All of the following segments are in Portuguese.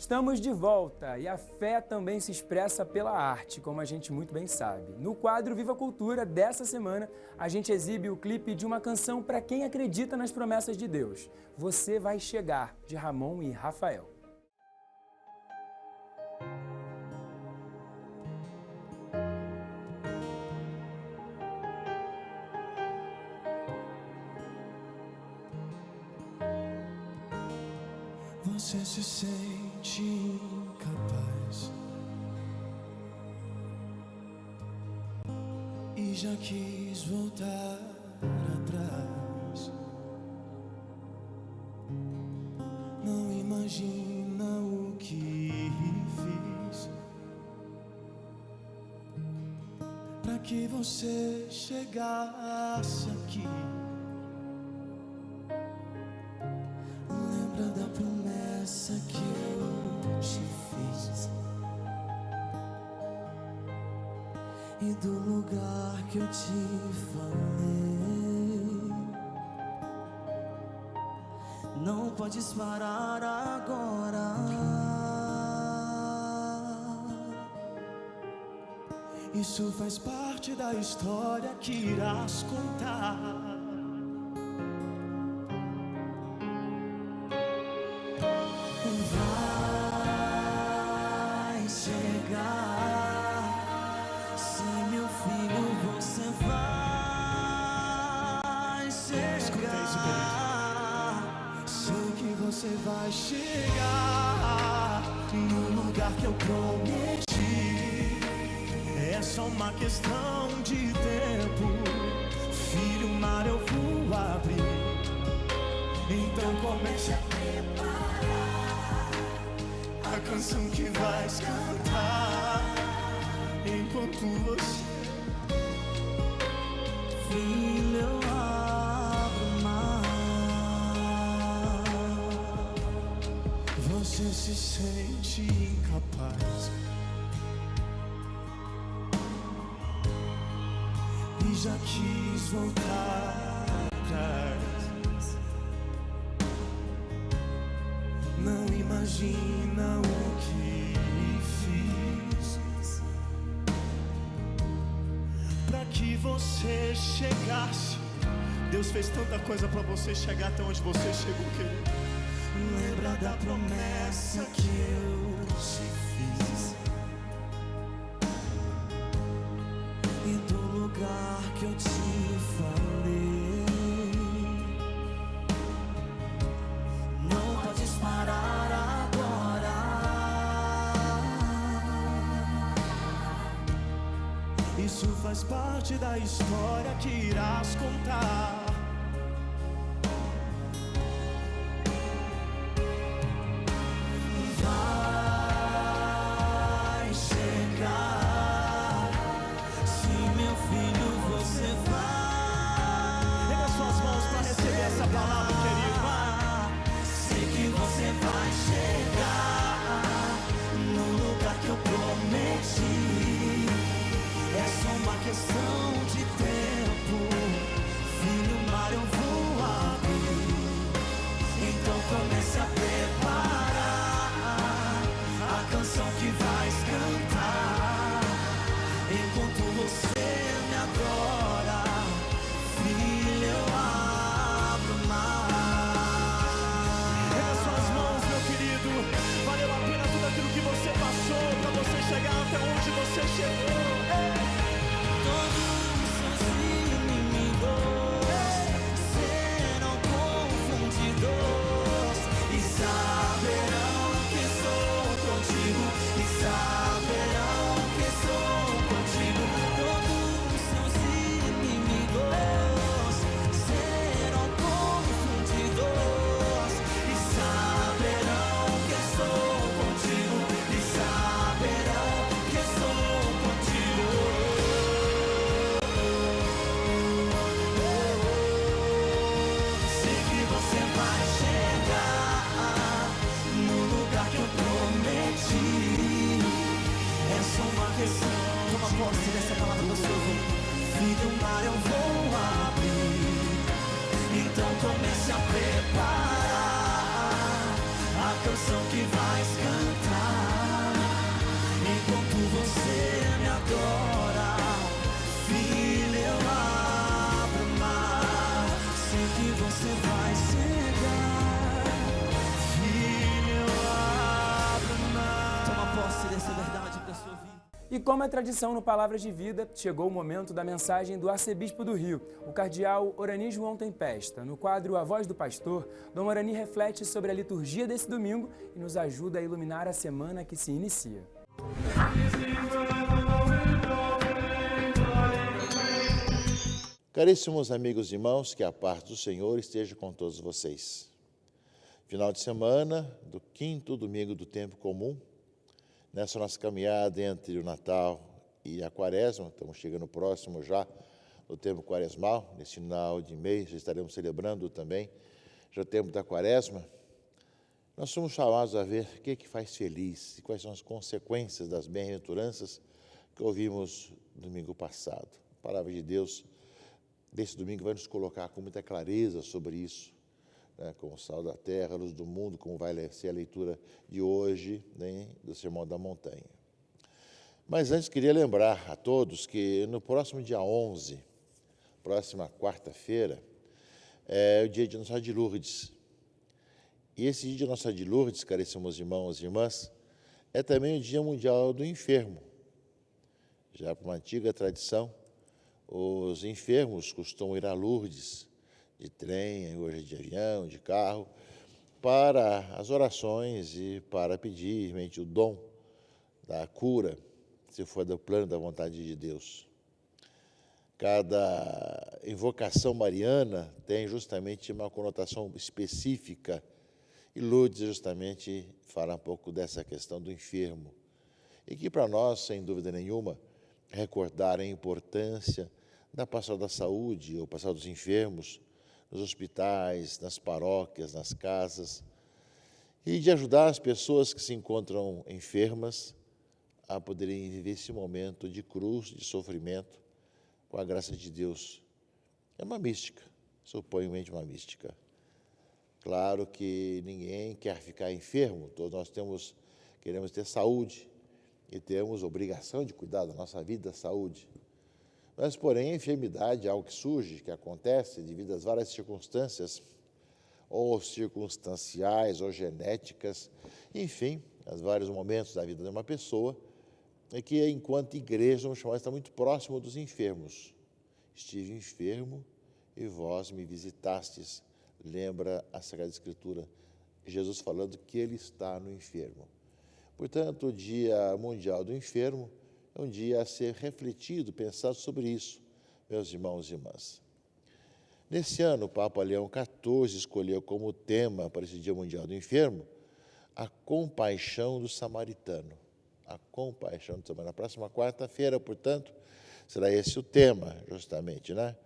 Estamos de volta e a fé também se expressa pela arte, como a gente muito bem sabe. No quadro Viva Cultura dessa semana, a gente exibe o clipe de uma canção para quem acredita nas promessas de Deus. Você Vai Chegar, de Ramon e Rafael. Você se sente incapaz e já quis voltar atrás. Não imagina o que fiz pra que você chegasse aqui. Lembra da promessa que eu te fiz e do lugar que eu te falei. Não podes parar agora. Isso faz parte da história que irás contar. Você vai chegar no lugar que eu prometi. É só uma questão de tempo. Filho, o mar eu vou abrir. Então comece a preparar a canção que vais cantar enquanto você, filho, eu abro o mar. Você se sente incapaz e já quis voltar atrás. Não imagina o que fiz pra que você chegasse. Deus fez tanta coisa pra você chegar até onde você chegou, querido. Lembra da promessa que eu te fiz e do lugar que eu te falei. Não podes parar agora. Isso faz parte da história que irás contar. Essa palavra, querido, sei que você vai chegar no lugar que eu prometi. É só uma questão de tempo. Filho, o mar eu vou abrir. Então comece a preparar a canção que vais cantar enquanto você me adora. Filho, eu abro o mar. Erga suas mãos, meu querido. Valeu a pena tudo aquilo que você passou pra você chegar até onde você chegou. Todos os seus inimigos serão confundidos e saberão que sou contigo. E saberão que sou contigo. Todos os seus inimigos serão confundidos e saberão que sou contigo. E saberão que sou contigo. Sei que você vai chegar no lugar que eu prometi. É só uma questão. Toma posse dessa palavra do seu ouvido. Filho, o mar eu vou abrir. Então comece a preparar a canção que vais cantar E como é tradição no Palavras de Vida, chegou o momento da mensagem do arcebispo do Rio, o cardeal Orani João Tempesta. No quadro A Voz do Pastor, Dom Orani reflete sobre a liturgia desse domingo e nos ajuda a iluminar a semana que se inicia. Caríssimos amigos e irmãos, que a paz do Senhor esteja com todos vocês. Final de semana do 5º domingo do tempo comum, nessa nossa caminhada entre o Natal e a Quaresma, estamos chegando próximo já do tempo quaresmal, nesse final de mês, estaremos celebrando também já o tempo da Quaresma. Nós somos chamados a ver o que faz feliz e quais são as consequências das bem-aventuranças que ouvimos domingo passado. A palavra de Deus desse domingo vai nos colocar com muita clareza sobre isso, né, como sal da terra, luz do mundo, como vai ser a leitura de hoje, né, do Sermão da Montanha. Mas antes queria lembrar a todos que no próximo dia 11, próxima quarta-feira, é o dia de Nossa Senhora de Lourdes. E esse dia de Nossa Senhora de Lourdes, caríssimos irmãos e irmãs, é também o Dia Mundial do Enfermo. Já por uma antiga tradição, os enfermos costumam ir a Lourdes, de trem, hoje de avião, de carro, para as orações e para pedir realmente o dom da cura, se for do plano da vontade de Deus. Cada invocação mariana tem justamente uma conotação específica, e Lourdes justamente fala um pouco dessa questão do enfermo. E que para nós, sem dúvida nenhuma, recordar a importância da pastoral da saúde, ou pastoral dos enfermos, nos hospitais, nas paróquias, nas casas, e de ajudar as pessoas que se encontram enfermas a poderem viver esse momento de cruz, de sofrimento, com a graça de Deus. É uma mística, suponhamente uma mística. Claro que ninguém quer ficar enfermo, todos nós queremos ter saúde e temos obrigação de cuidar da nossa vida, da saúde. Mas, porém, a enfermidade é algo que surge, que acontece devido às várias circunstâncias, ou circunstanciais, ou genéticas, enfim, aos vários momentos da vida de uma pessoa, e que, enquanto igreja, vamos chamar de estar muito próximo dos enfermos. Estive enfermo e vós me visitastes. Lembra a Sagrada Escritura, Jesus falando que ele está no enfermo. Portanto, o Dia Mundial do Enfermo é um dia a ser refletido, pensado sobre isso, meus irmãos e irmãs. Nesse ano, o Papa Leão XIV escolheu como tema para esse Dia Mundial do Enfermo a compaixão do samaritano. A compaixão do samaritano. Na próxima quarta-feira, portanto, será esse o tema, justamente, né?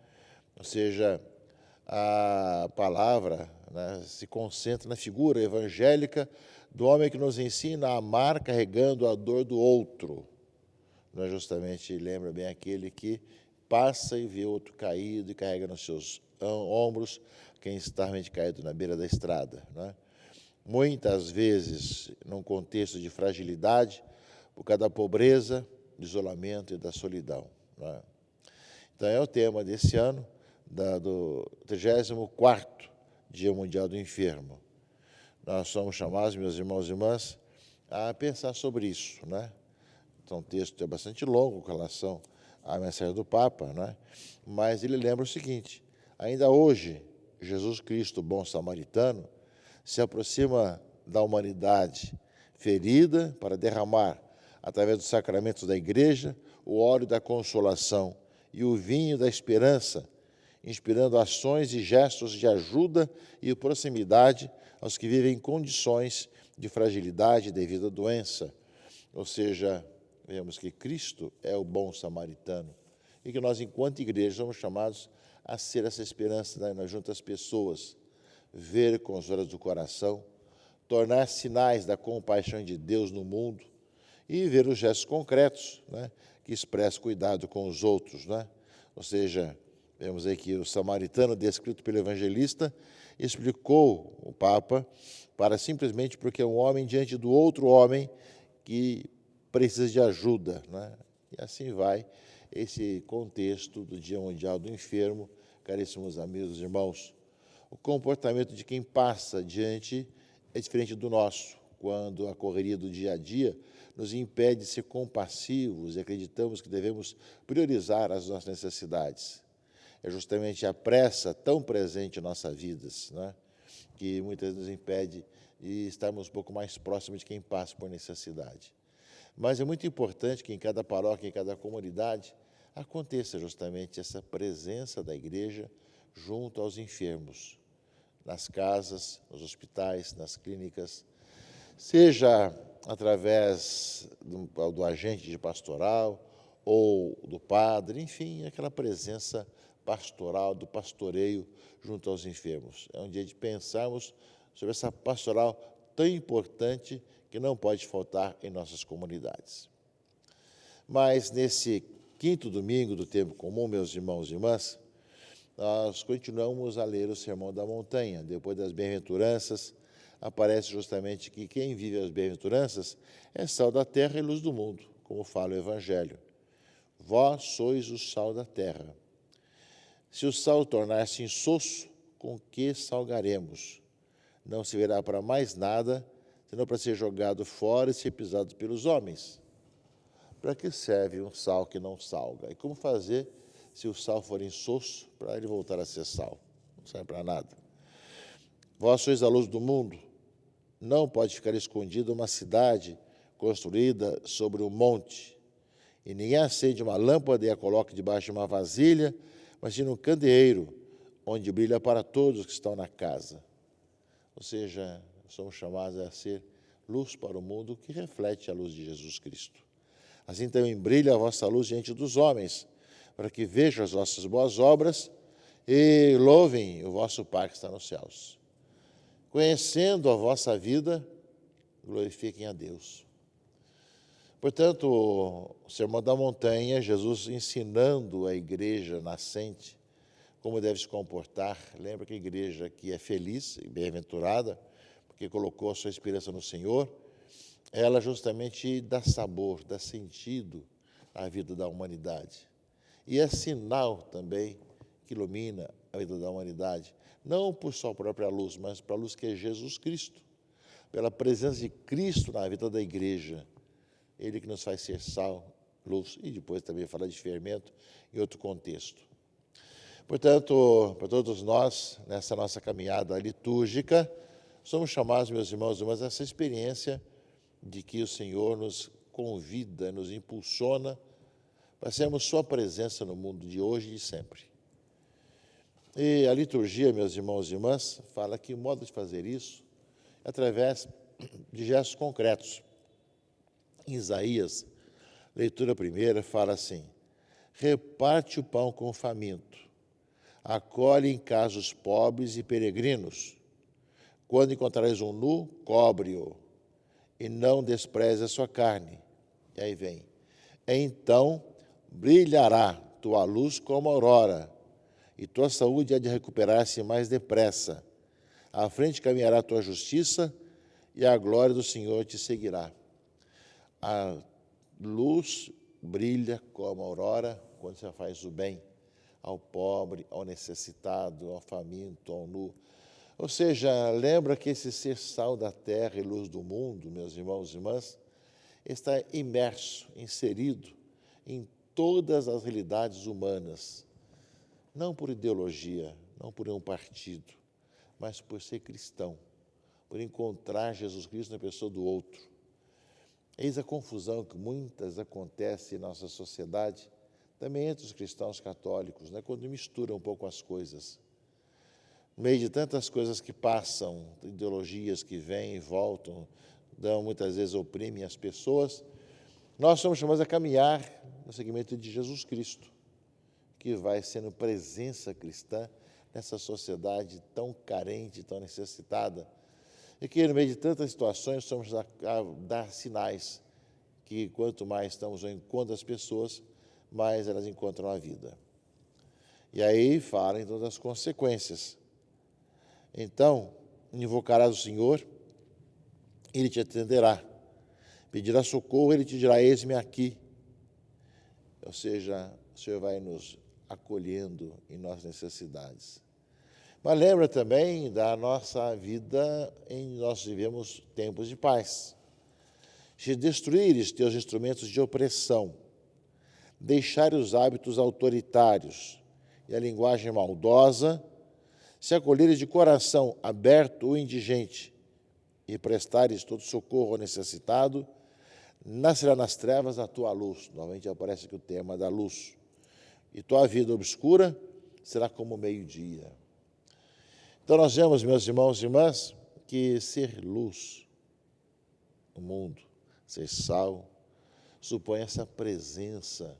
Ou seja, a palavra, né, se concentra na figura evangélica do homem que nos ensina a amar carregando a dor do outro. Nós justamente lembra bem aquele que passa e vê outro caído e carrega nos seus ombros quem está realmente caído na beira da estrada, né? Muitas vezes, num contexto de fragilidade, por causa da pobreza, do isolamento e da solidão, né? Então, é o tema desse ano, do 34º Dia Mundial do Enfermo. Nós somos chamados, meus irmãos e irmãs, a pensar sobre isso, né? Então, o texto é bastante longo com relação à mensagem do Papa, né? Mas ele lembra o seguinte: ainda hoje, Jesus Cristo, o bom samaritano, se aproxima da humanidade ferida para derramar, através dos sacramentos da Igreja, o óleo da consolação e o vinho da esperança, inspirando ações e gestos de ajuda e proximidade aos que vivem em condições de fragilidade devido à doença. Ou seja, vemos que Cristo é o bom samaritano e que nós, enquanto igreja, somos chamados a ser essa esperança, né, junto às pessoas, ver com os olhos do coração, tornar sinais da compaixão de Deus no mundo e ver os gestos concretos, né, que expressam cuidado com os outros, né? Ou seja, vemos aí que o samaritano, descrito pelo evangelista, explicou o Papa para simplesmente porque é um homem diante do outro homem que precisa de ajuda, né? E assim vai esse contexto do Dia Mundial do Enfermo, caríssimos amigos e irmãos. O comportamento de quem passa diante é diferente do nosso. quando a correria do dia a dia nos impede de ser compassivos e acreditamos que devemos priorizar as nossas necessidades. É justamente a pressa tão presente em nossas vidas, né, que muitas vezes nos impede de estarmos um pouco mais próximos de quem passa por necessidade. Mas é muito importante que em cada paróquia, em cada comunidade, aconteça justamente essa presença da igreja junto aos enfermos, nas casas, nos hospitais, nas clínicas, seja através do agente de pastoral ou do padre, enfim, aquela presença pastoral, do pastoreio junto aos enfermos. É um dia de pensarmos sobre essa pastoral tão importante que não pode faltar em nossas comunidades. Mas nesse quinto domingo do tempo comum, meus irmãos e irmãs, nós continuamos a ler o Sermão da Montanha. Depois das bem-aventuranças, aparece justamente que quem vive as bem-aventuranças é sal da terra e luz do mundo, como fala o Evangelho. Vós sois o sal da terra. Se o sal tornar-se insosso, com que salgaremos? Não se verá para mais nada, senão para ser jogado fora e ser pisado pelos homens. Para que serve um sal que não salga? E como fazer se o sal for insosso para ele voltar a ser sal? Não serve para nada. Vós sois a luz do mundo. Não pode ficar escondida uma cidade construída sobre um monte. E ninguém acende uma lâmpada e a coloca debaixo de uma vasilha, mas sim num candeeiro, onde brilha para todos que estão na casa. Ou seja, somos chamados a ser luz para o mundo que reflete a luz de Jesus Cristo. Assim também brilha a vossa luz diante dos homens, para que vejam as vossas boas obras e louvem o vosso Pai que está nos céus. Conhecendo a vossa vida, glorifiquem a Deus. Portanto, o Sermão da Montanha, Jesus ensinando a igreja nascente como deve se comportar. Lembra que a igreja que é feliz e bem-aventurada, porque colocou a sua esperança no Senhor, ela justamente dá sabor, dá sentido à vida da humanidade. E é sinal também que ilumina a vida da humanidade, não por sua própria luz, mas pela luz que é Jesus Cristo, pela presença de Cristo na vida da igreja. Ele que nos faz ser sal, luz, e depois também falar de fermento em outro contexto. Portanto, para todos nós, nessa nossa caminhada litúrgica, somos chamados, meus irmãos e irmãs, a essa experiência de que o Senhor nos convida, nos impulsiona para sermos sua presença no mundo de hoje e de sempre. E a liturgia, meus irmãos e irmãs, fala que o modo de fazer isso é através de gestos concretos. Em Isaías, leitura primeira, fala assim: reparte o pão com o faminto, acolhe em casa os pobres e peregrinos. Quando encontrares um nu, cobre-o, e não despreze a sua carne. E aí vem: então brilhará tua luz como a aurora, e tua saúde há de recuperar-se mais depressa. À frente caminhará a tua justiça, e a glória do Senhor te seguirá. A luz brilha como a aurora quando você faz o bem ao pobre, ao necessitado, ao faminto, ao nu. Ou seja, lembra que esse ser sal da terra e luz do mundo, meus irmãos e irmãs, está imerso, inserido em todas as realidades humanas, não por ideologia, não por um partido, mas por ser cristão, por encontrar Jesus Cristo na pessoa do outro. Eis a confusão que muitas acontece em nossa sociedade, também entre os cristãos católicos, né, quando misturam um pouco as coisas. No meio de tantas coisas que passam, ideologias que vêm e voltam, muitas vezes oprimem as pessoas, nós somos chamados a caminhar no seguimento de Jesus Cristo, que vai sendo presença cristã nessa sociedade tão carente, tão necessitada, e que no meio de tantas situações somos a dar sinais que quanto mais estamos ao encontro das pessoas, mais elas encontram a vida. E aí fala então das consequências. Então, invocarás o Senhor, Ele te atenderá. Pedirá socorro, Ele te dirá: eis-me aqui. Ou seja, o Senhor vai nos acolhendo em nossas necessidades. Mas lembra também da nossa vida em nós vivemos tempos de paz. Se destruíres teus instrumentos de opressão, deixar os hábitos autoritários e a linguagem maldosa, se acolheres de coração aberto o indigente e prestares todo socorro ao necessitado, nascerá nas trevas a tua luz. Novamente aparece aqui o tema da luz. E tua vida obscura será como o meio-dia. Então nós vemos, meus irmãos e irmãs, que ser luz no mundo, ser sal, supõe essa presença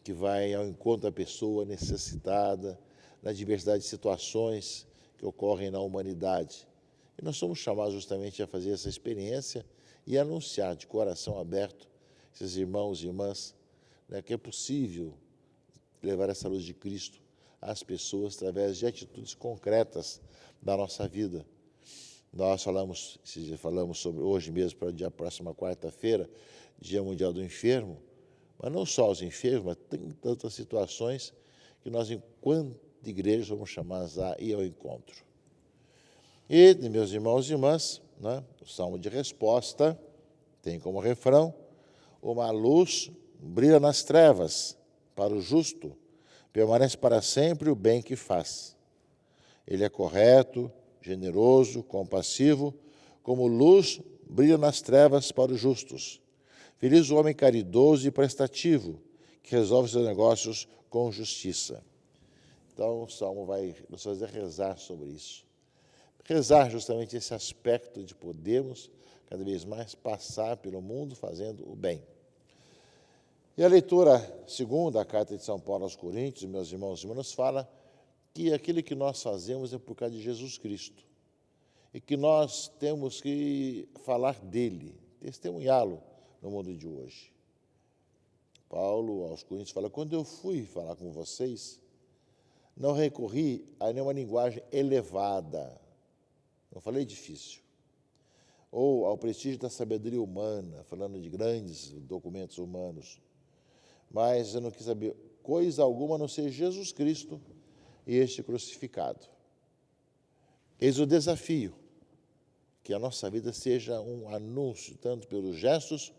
que vai ao encontro da pessoa necessitada, na diversidade de situações que ocorrem na humanidade. E nós somos chamados justamente a fazer essa experiência e anunciar de coração aberto esses irmãos e irmãs, né, que é possível levar essa luz de Cristo às pessoas através de atitudes concretas da nossa vida. Nós falamos sobre hoje mesmo, para o dia próxima quarta-feira, Dia Mundial do Enfermo, mas não só os enfermos, mas tem tantas situações que nós, enquanto igreja, vamos chamados a ir ao encontro. E, meus irmãos e irmãs, né, o salmo de resposta tem como refrão: uma luz brilha nas trevas para o justo, permanece para sempre o bem que faz. Ele é correto, generoso, compassivo, como luz brilha nas trevas para os justos. Feliz o homem caridoso e prestativo, que resolve seus negócios com justiça. Então, o Salmo vai nos fazer rezar sobre isso. Rezar justamente esse aspecto de podermos, cada vez mais, passar pelo mundo fazendo o bem. E a leitura segunda, a carta de São Paulo aos Coríntios, meus irmãos e irmãs, fala que aquilo que nós fazemos é por causa de Jesus Cristo. E que nós temos que falar dele, testemunhá-lo no mundo de hoje. Paulo aos Coríntios fala: quando eu fui falar com vocês, não recorri a nenhuma linguagem elevada, não falei difícil, ou ao prestígio da sabedoria humana, falando de grandes documentos humanos, mas eu não quis saber coisa alguma a não ser Jesus Cristo e este crucificado. Eis o desafio, que a nossa vida seja um anúncio, tanto pelos gestos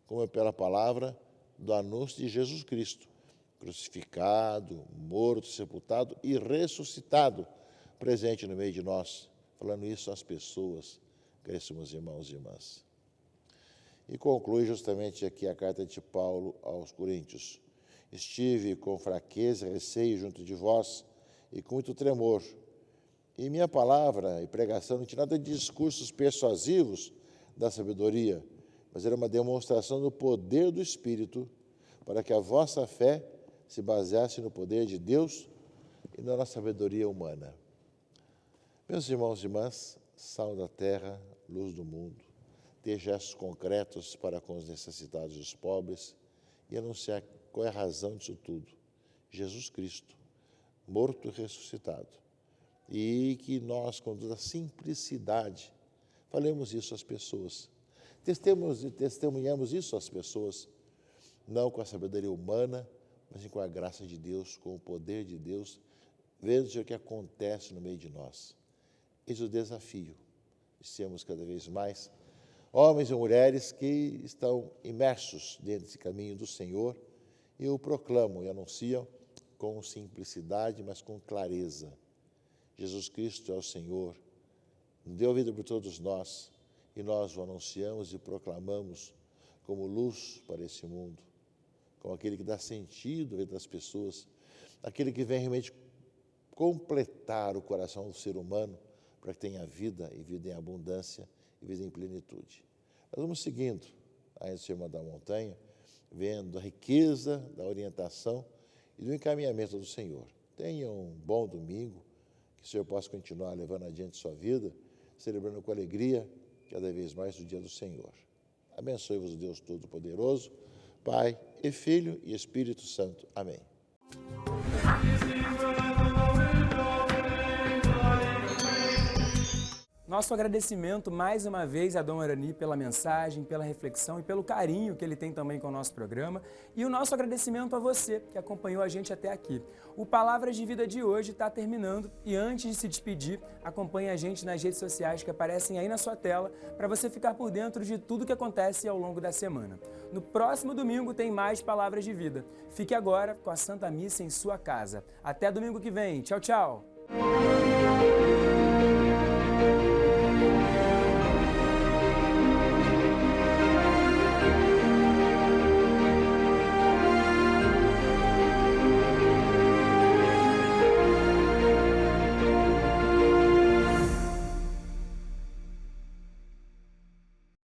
como pela palavra, do anúncio de Jesus Cristo, crucificado, morto, sepultado e ressuscitado, presente no meio de nós, falando isso às pessoas, caríssimos irmãos e irmãs. E conclui justamente aqui a carta de Paulo aos Coríntios: estive com fraqueza e receio junto de vós e com muito tremor, e minha palavra e pregação não tinha nada de discursos persuasivos da sabedoria, mas era uma demonstração do poder do Espírito, para que a vossa fé se baseasse no poder de Deus e não na sabedoria humana. Meus irmãos e irmãs, sal da terra, luz do mundo, ter gestos concretos para com os necessitados e os pobres e anunciar qual é a razão disso tudo: Jesus Cristo, morto e ressuscitado. E que nós, com toda a simplicidade, falemos isso às pessoas. Testemunhamos isso às pessoas, não com a sabedoria humana, mas com a graça de Deus, com o poder de Deus, vendo o que acontece no meio de nós. Eis o desafio de sermos cada vez mais homens e mulheres que estão imersos dentro desse caminho do Senhor e o proclamam e anunciam com simplicidade, mas com clareza. Jesus Cristo é o Senhor, deu a vida por todos nós, e nós o anunciamos e proclamamos como luz para esse mundo, como aquele que dá sentido à vida das pessoas, aquele que vem realmente completar o coração do ser humano para que tenha vida, e vida em abundância, e vida em plenitude. Nós vamos seguindo a Sermão da Montanha, vendo a riqueza da orientação e do encaminhamento do Senhor. Tenha um bom domingo, que o Senhor possa continuar levando adiante sua vida, celebrando com alegria cada vez mais o dia do Senhor. Abençoe-vos o Deus Todo-Poderoso, Pai e Filho e Espírito Santo. Amém. Nosso agradecimento mais uma vez a Dom Arani pela mensagem, pela reflexão e pelo carinho que ele tem também com o nosso programa. E o nosso agradecimento a você que acompanhou a gente até aqui. O Palavras de Vida de hoje está terminando e antes de se despedir, acompanhe a gente nas redes sociais que aparecem aí na sua tela para você ficar por dentro de tudo que acontece ao longo da semana. No próximo domingo tem mais Palavras de Vida. Fique agora com a Santa Missa em sua casa. Até domingo que vem. Tchau, tchau!